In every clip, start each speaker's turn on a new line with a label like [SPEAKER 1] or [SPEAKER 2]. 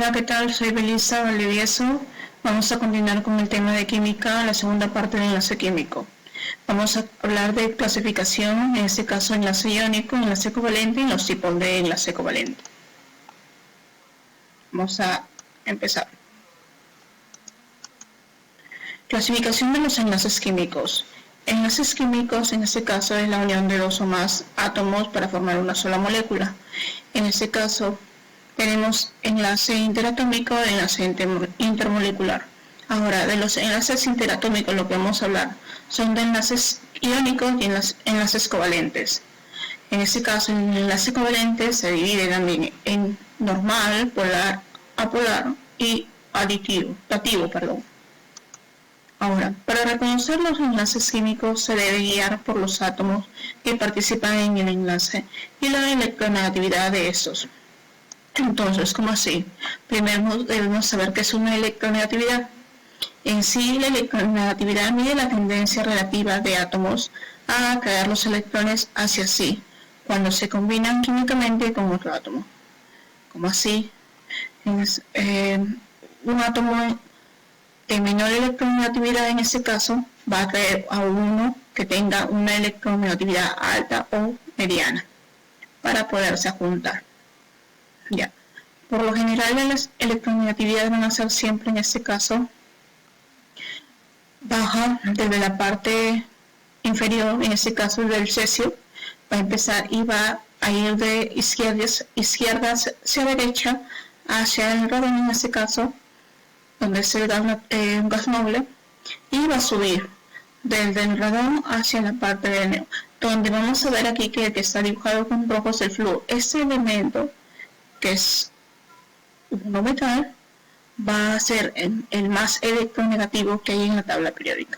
[SPEAKER 1] Hola, ¿qué tal? Soy Belisa Valdivieso. Vamos a continuar con el tema de química, la segunda parte del enlace químico. Vamos a hablar de clasificación, en este caso enlace iónico, enlace covalente y los tipos de enlace covalente. Vamos a empezar. Clasificación de los enlaces químicos. Enlaces químicos, en este caso, es la unión de dos o más átomos para formar una sola molécula. En este caso, tenemos enlace interatómico e enlace intermolecular. Ahora, de los enlaces interatómicos, lo que vamos a hablar son de enlaces iónicos y enlaces covalentes. En este caso, el enlace covalente se divide también en normal, polar, apolar y dativo. Ahora, para reconocer los enlaces químicos se debe guiar por los átomos que participan en el enlace y la electronegatividad de estos. Entonces, ¿cómo así? Primero debemos saber qué es una electronegatividad. En sí, la electronegatividad mide la tendencia relativa de átomos a atraer los electrones hacia sí cuando se combinan químicamente con otro átomo. ¿Cómo así? Un átomo de menor electronegatividad, en este caso, va a atraer a uno que tenga una electronegatividad alta o mediana para poderse juntar. Ya. Por lo general, las electronegatividades van a ser siempre, en este caso, baja desde la parte inferior, en este caso del cesio, va a empezar y va a ir de izquierda hacia derecha, hacia el radón, en este caso, donde es un gas noble, y va a subir desde el radón hacia la parte del neo, donde vamos a ver aquí que está dibujado con rojo es el flúor. Este elemento, que es un metal, va a ser el más electronegativo que hay en la tabla periódica.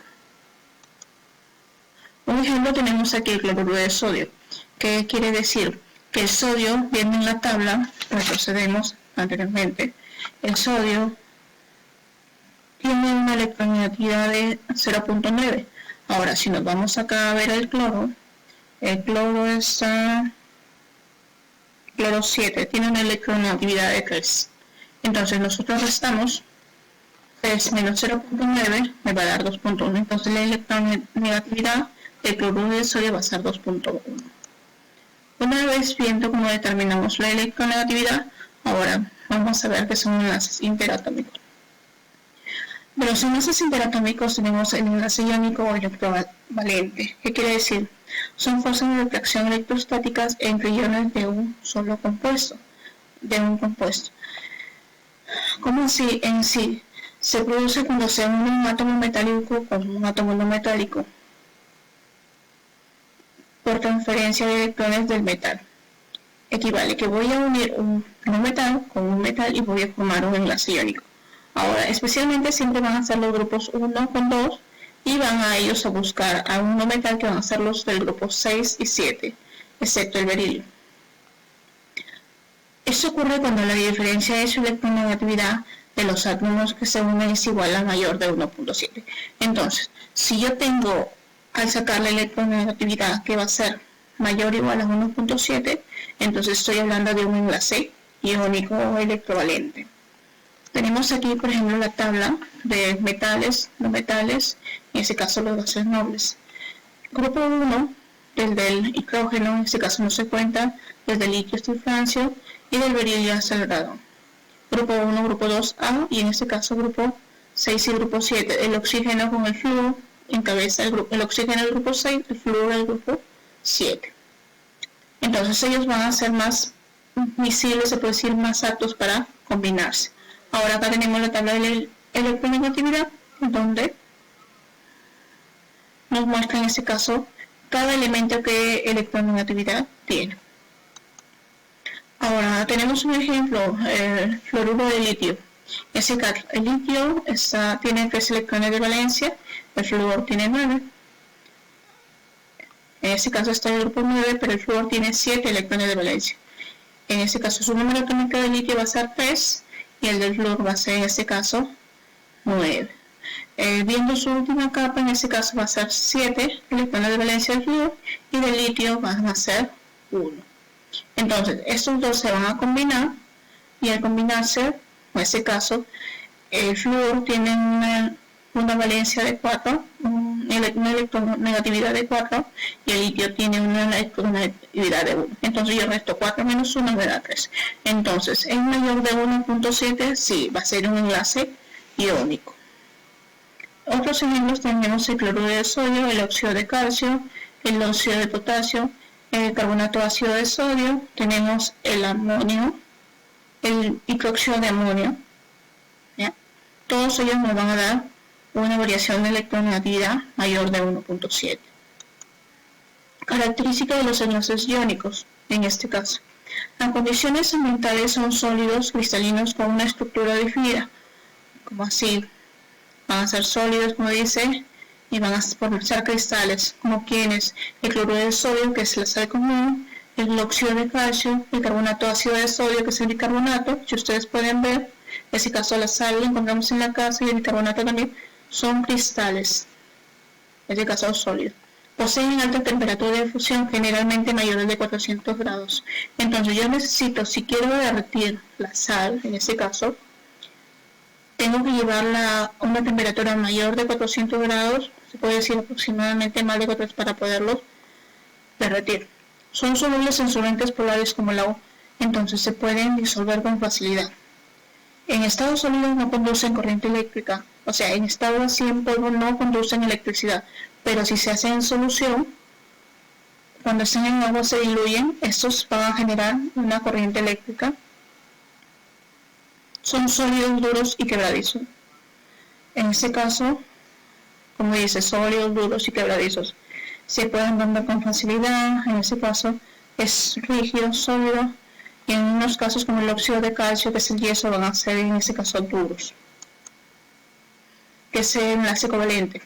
[SPEAKER 1] Un ejemplo tenemos aquí el cloruro de sodio. ¿Qué quiere decir? Que el sodio viene en la tabla, retrocedemos anteriormente, el sodio tiene una electronegatividad de 0.9. Ahora, si nos vamos acá a ver el cloro es cloro 7, tiene una electronegatividad de 3. Entonces nosotros restamos 3 menos 0.9 me va a dar 2.1. Entonces la electronegatividad del cloruro de sodio va a ser 2.1. Una vez viendo cómo determinamos la electronegatividad, ahora vamos a ver qué son enlaces interatómicos. De los enlaces interatómicos tenemos el enlace iónico o electrovalente. ¿Qué quiere decir? Son fuerzas de atracción electrostáticas entre iones de un solo compuesto, ¿Cómo así en sí? Se produce cuando se une un átomo metálico con un átomo no metálico por transferencia de electrones del metal. Equivale que voy a unir un no metal con un metal y voy a formar un enlace iónico. Ahora, especialmente siempre van a ser los grupos 1 con 2 y van a ellos a buscar a un no metal que van a ser los del grupo 6 y 7, excepto el berilio. Esto ocurre cuando la diferencia de su electronegatividad de los átomos que se unen es igual a mayor de 1.7. Entonces, si yo tengo, al sacar la electronegatividad que va a ser mayor o igual a 1.7, entonces estoy hablando de un enlace iónico o electrovalente. Tenemos aquí, por ejemplo, la tabla de metales, no metales, en este caso los gases nobles. Grupo 1, desde el hidrógeno, en este caso no se cuenta, desde el litio hasta el francio, y del berilio hasta el radón. Grupo 1, grupo 2A, y en este caso grupo 6 y grupo 7. El oxígeno con el flúor encabeza el oxígeno del grupo 6, el flúor del grupo 7. Entonces ellos van a ser más visibles, se puede decir, más aptos para combinarse. Ahora acá tenemos la tabla de la electronegatividad, donde nos muestra en este caso cada elemento que electronegatividad tiene. Ahora tenemos un ejemplo, el fluoruro de litio. En este caso, el litio tiene 3 electrones de valencia, el flúor tiene 9. En este caso está el grupo 9, pero el flúor tiene 7 electrones de valencia. En este caso su número atómico de litio va a ser 3 y el del flúor va a ser en este caso 9. Viendo su última capa, en este caso va a ser 7 electrones de valencia del flúor y del litio van a ser 1. Entonces estos dos se van a combinar y al combinarse En este caso, el flúor tiene una valencia de 4, una electronegatividad de 4, y el litio tiene una electronegatividad de 1. Entonces yo resto 4 menos 1 me da 3. Entonces, ¿es mayor de 1.7? Sí, va a ser un enlace iónico. Otros ejemplos tenemos el cloruro de sodio, el óxido de calcio, el óxido de potasio, el carbonato ácido de sodio, tenemos el amonio, el hidróxido de amonio. ¿Ya? Todos ellos nos van a dar una variación de electronegatividad mayor de 1.7. Características de los enlaces iónicos, en este caso. Las condiciones ambientales son sólidos cristalinos con una estructura definida, como así. Van a ser sólidos, como dice, y van a formar cristales, como quienes el cloruro de sodio, que es la sal común, el óxido de calcio, el carbonato ácido de sodio, que es el bicarbonato. Si ustedes pueden ver, en este caso la sal la encontramos en la casa y el bicarbonato también, son cristales, en este caso sólidos. Poseen alta temperatura de fusión, generalmente mayores de 400 grados. Entonces yo necesito, si quiero derretir la sal, en este caso, tengo que llevarla a una temperatura mayor de 400 grados, se puede decir aproximadamente más de 400 para poderlos derretir. Son solubles en solventes polares como el agua, entonces se pueden disolver con facilidad. En estado sólido no conducen corriente eléctrica, o sea, en estado así en polvo no conducen electricidad, pero si se hace en solución, cuando están en agua se diluyen, estos van a generar una corriente eléctrica. Son sólidos, duros y quebradizos. En este caso, como dice, sólidos, duros y quebradizos. Se pueden romper con facilidad, en este caso es rígido, sólido, y en unos casos como el óxido de calcio, que es el yeso, van a ser en este caso duros. Que es el enlace covalente.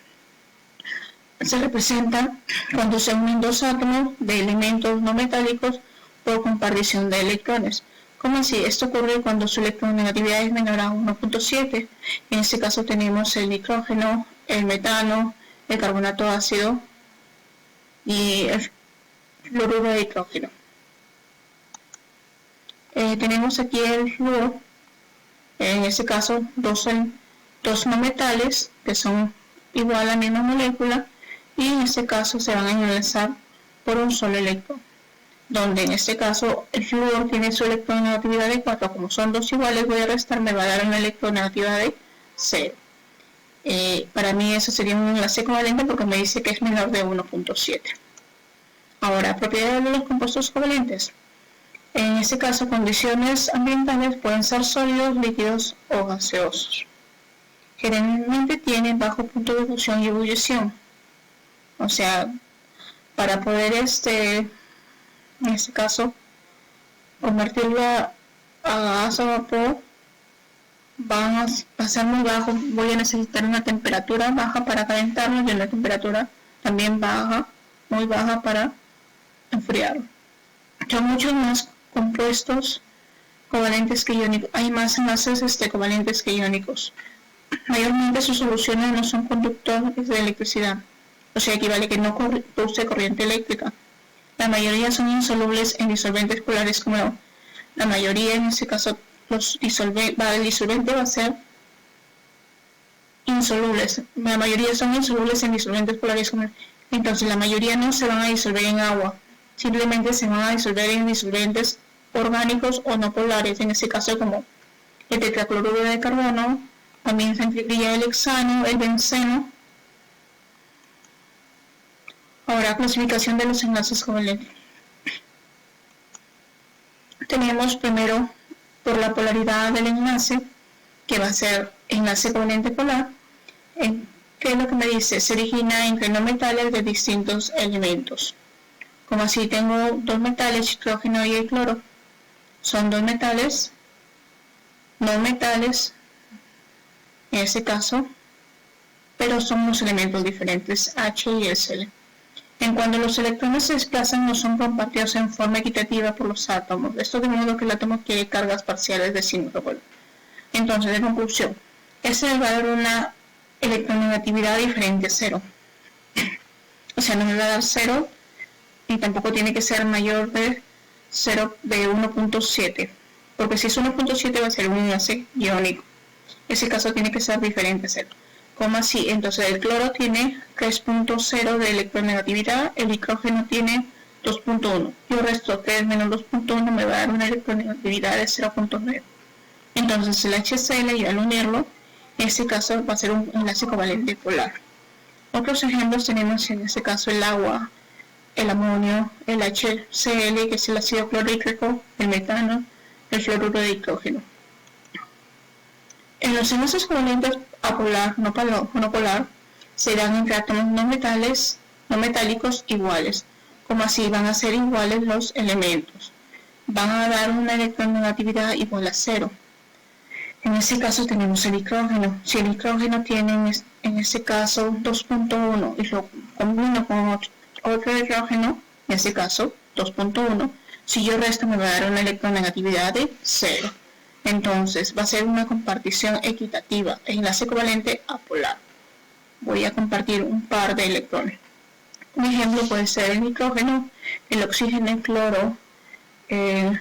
[SPEAKER 1] Se representa cuando se unen dos átomos de elementos no metálicos por compartición de electrones. ¿Cómo así? Esto ocurre cuando su electronegatividad es menor a 1.7. En este caso tenemos el nitrógeno, el metano, el carbonato ácido y el fluoruro de hidrógeno. Tenemos aquí el flúor, en este caso dos no metales que son igual a la misma molécula, y en este caso se van a enlazar por un solo electrón, donde en este caso el flúor tiene su electronegatividad de 4, como son dos iguales voy a restar, me va a dar una electronegatividad de 0. Para mí eso sería un enlace covalente porque me dice que es menor de 1.7. Ahora, propiedades de los compuestos covalentes. En este caso, condiciones ambientales pueden ser sólidos, líquidos o gaseosos. Generalmente tienen bajo punto de fusión y ebullición. O sea, para poder en este caso, convertirlo a gas o vapor, van a pasar muy bajo. Voy a necesitar una temperatura baja para calentarlo y una temperatura también baja, muy baja para enfriarlo. Son muchos más compuestos covalentes que iónicos. Hay más enlaces covalentes que iónicos. Mayormente sus soluciones no son conductores de electricidad, o sea, equivale que no produce corriente eléctrica. La mayoría son insolubles en disolventes polares como agua. La mayoría, en este caso, el disolvente va a ser insolubles. La mayoría son insolubles en disolventes polares como agua. Entonces, la mayoría no se van a disolver en agua. Simplemente se van a disolver en disolventes orgánicos o no polares. En este caso, como el tetracloruro de carbono, también se incluye el hexano, el benceno. Ahora, clasificación de los enlaces covalentes. Tenemos primero por la polaridad del enlace, que va a ser enlace covalente polar, que es lo que me dice, se origina entre no metales de distintos elementos. Como así tengo dos metales, hidrógeno y el cloro, son dos metales, no metales, en este caso, pero son unos elementos diferentes, H y Sl. En cuanto los electrones se desplazan, no son compartidos en forma equitativa por los átomos. Esto de modo que el átomo quiere cargas parciales de signo revuelto. Entonces, de conclusión, ese va a dar una electronegatividad diferente a 0. O sea, no me va a dar 0 y tampoco tiene que ser mayor de 1.7. porque si es 1.7 va a ser un enlace iónico. En ese caso tiene que ser diferente, 0. ¿Cómo así? Entonces el cloro tiene 3.0 de electronegatividad, el nitrógeno tiene 2.1. Y el resto 3 menos 2.1 me va a dar una electronegatividad de 0.9. Entonces el HCl, y al unirlo, en este caso va a ser un enlace covalente polar. Otros ejemplos tenemos en este caso el agua, el amonio, el HCl, que es el ácido clorhídrico, el metano, el fluoruro de hidrógeno. En los enlaces covalentes apolar, no polar, se dan entre átomos no metálicos iguales, como así van a ser iguales los elementos. Van a dar una electronegatividad igual a 0. En este caso tenemos el hidrógeno. Si el hidrógeno tiene en este caso 2.1 y lo combino con otro hidrógeno, en este caso 2.1, si yo resto me va a dar una electronegatividad de 0. Entonces va a ser una compartición equitativa, enlace covalente apolar. Voy a compartir un par de electrones. Un ejemplo puede ser el nitrógeno, el oxígeno, el cloro, el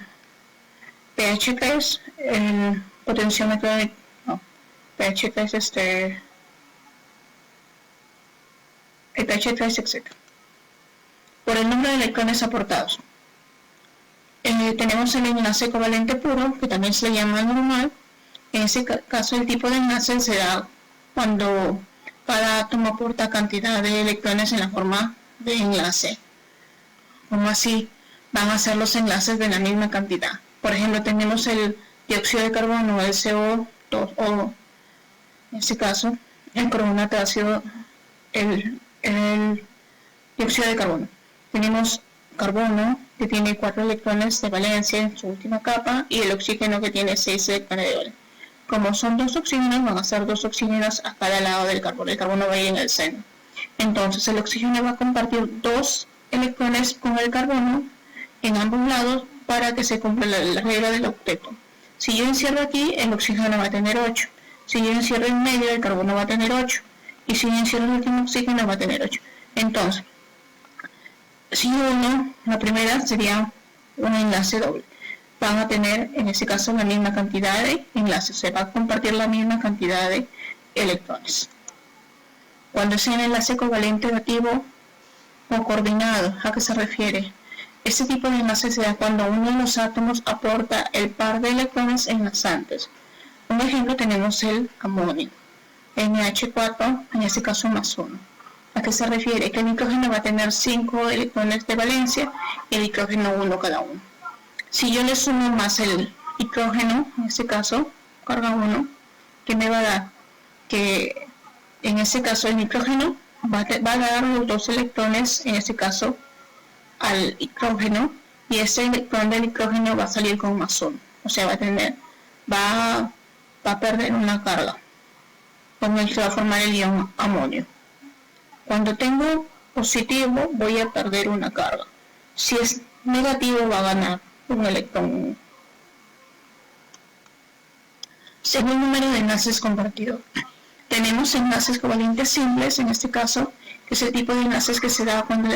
[SPEAKER 1] pH3, el potenciómetro de pH3, el pH3, etc. Por el número de electrones aportados. Tenemos el enlace covalente puro, que también se le llama normal. En ese caso el tipo de enlace se da cuando cada átomo aporta cantidad de electrones en la forma de enlace. Como así van a ser los enlaces de la misma cantidad. Por ejemplo, tenemos el dióxido de carbono, el CO2, o en este caso el carbonato ácido, el dióxido de carbono. Tenemos carbono, que tiene 4 electrones de valencia en su última capa, y el oxígeno, que tiene 6 electrones de valencia. Como son 2 oxígenos, van a ser 2 oxígenos a cada lado del carbono. El carbono va a ir en el centro. Entonces el oxígeno va a compartir 2 electrones con el carbono en ambos lados para que se cumpla la regla del octeto. Si yo encierro aquí, el oxígeno va a tener 8. Si yo encierro en medio, el carbono va a tener 8. Y si yo encierro el último oxígeno, va a tener 8. Entonces, si uno, la primera sería un enlace doble. Van a tener, en este caso, la misma cantidad de enlaces. Se va a compartir la misma cantidad de electrones. Cuando es un enlace covalente negativo o coordinado, ¿a qué se refiere? Este tipo de enlace se da cuando uno de los átomos aporta el par de electrones enlazantes. Un ejemplo tenemos el amonio, NH4, en este caso más 1. ¿A qué se refiere? Que el nitrógeno va a tener 5 electrones de valencia y el hidrógeno 1 cada uno. Si yo le sumo más el hidrógeno, en este caso, carga 1, ¿qué me va a dar? Que en este caso el nitrógeno va a dar los 2 electrones, en este caso, al hidrógeno, y ese electrón del hidrógeno va a salir con más 1. O sea, va a perder una carga, con el que va a formar el ion amonio. Cuando tengo positivo, voy a perder una carga. Si es negativo, va a ganar un electrón. Según el número de enlaces compartidos. Tenemos enlaces covalentes simples, en este caso, que es el tipo de enlaces que se da cuando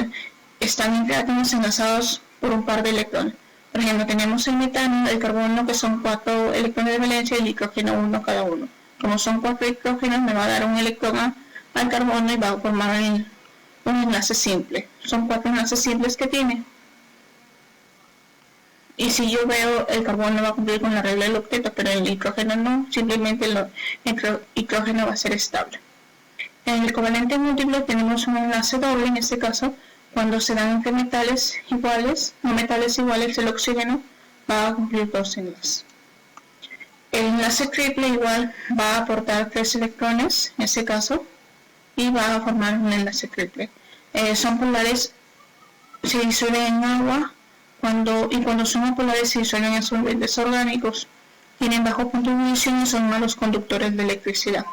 [SPEAKER 1] están entre átomos enlazados por un par de electrones. Por ejemplo, tenemos el metano, el carbono, que son 4 electrones de valencia, y el hidrógeno 1 cada uno. Como son 4 hidrógenos, me va a dar un electrón al carbono y va a formar un enlace simple. Son 4 enlaces simples que tiene. Y si yo veo, el carbono va a cumplir con la regla del octeto, pero el hidrógeno no, simplemente el hidrógeno va a ser estable. En el covalente múltiple tenemos un enlace doble, en este caso, cuando se dan entre metales iguales, no metales iguales, el oxígeno va a cumplir 2 enlaces. El enlace triple igual va a aportar 3 electrones, en este caso, y va a formar un enlace triple. Son polares, se disuelven en agua, y cuando son apolares se disuelven en solventes orgánicos, tienen bajo punto de ebullición y son malos conductores de electricidad.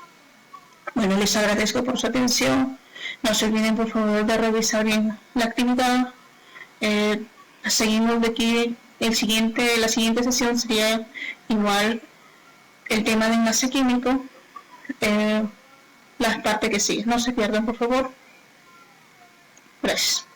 [SPEAKER 1] Bueno, les agradezco por su atención. No se olviden, por favor, de revisar bien la actividad. Seguimos de aquí. La siguiente sesión sería igual el tema de enlace químico. La parte que sigue. No se pierdan, por favor. Gracias.